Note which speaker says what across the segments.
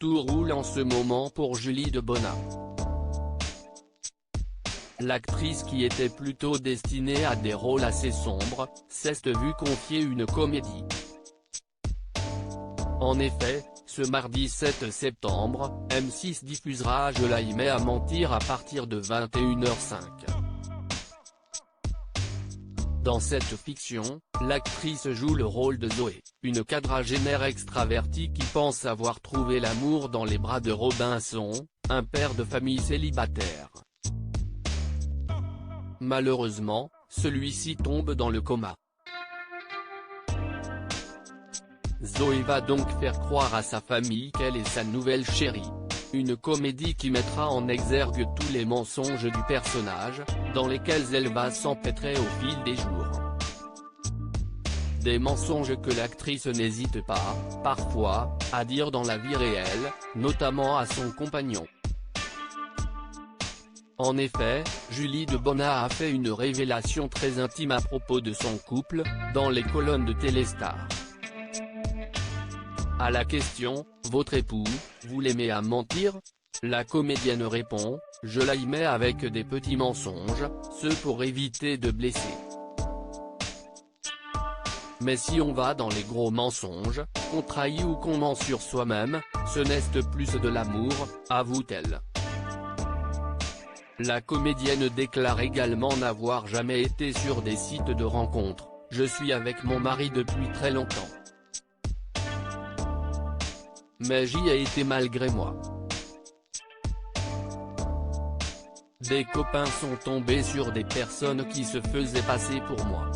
Speaker 1: Tout roule en ce moment pour Julie de Bonnat. L'actrice qui était plutôt destinée à des rôles assez sombres, s'est vue confier une comédie. En effet, ce mardi 7 septembre, M6 diffusera Je l'aimais à mentir à partir de 21h05. Dans cette fiction, l'actrice joue le rôle de Zoé, une quadragénaire extravertie qui pense avoir trouvé l'amour dans les bras de Robinson, un père de famille célibataire. Malheureusement, celui-ci tombe dans le coma. Zoé va donc faire croire à sa famille qu'elle est sa nouvelle chérie. Une comédie qui mettra en exergue tous les mensonges du personnage, dans lesquels elle va s'empêtrer au fil des jours. Des mensonges que l'actrice n'hésite pas, parfois, à dire dans la vie réelle, notamment à son compagnon. En effet, Julie de Bonnat a fait une révélation très intime à propos de son couple, dans les colonnes de Téléstar. À la question « Votre époux, vous l'aimez à mentir ?», la comédienne répond « Je l'aimais avec des petits mensonges, ceux pour éviter de blesser. Mais si on va dans les gros mensonges, qu'on trahit ou qu'on ment sur soi-même, ce n'est plus de l'amour », avoue-t-elle. La comédienne déclare également n'avoir jamais été sur des sites de rencontres. « Je suis avec mon mari depuis très longtemps. Mais j'y ai été malgré moi. Des copains sont tombés sur des personnes qui se faisaient passer pour moi.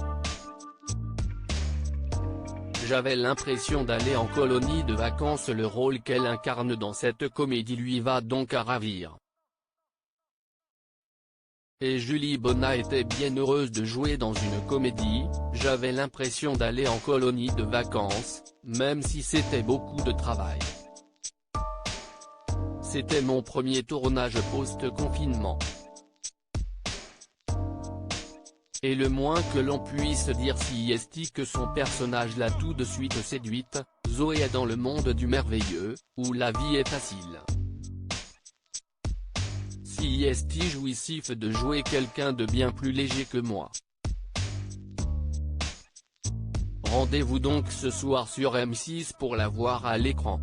Speaker 1: J'avais l'impression d'aller en colonie de vacances. » Le rôle qu'elle incarne dans cette comédie lui va donc à ravir. Et Julie Bonnat était bien heureuse de jouer dans une comédie. « J'avais l'impression d'aller en colonie de vacances, même si c'était beaucoup de travail. C'était mon premier tournage post-confinement. Et le moins que l'on puisse dire si est que son personnage l'a tout de suite séduite. Zoé est dans le monde du merveilleux, où la vie est facile. Si est jouissif de jouer quelqu'un de bien plus léger que moi. » Rendez-vous donc ce soir sur M6 pour la voir à l'écran.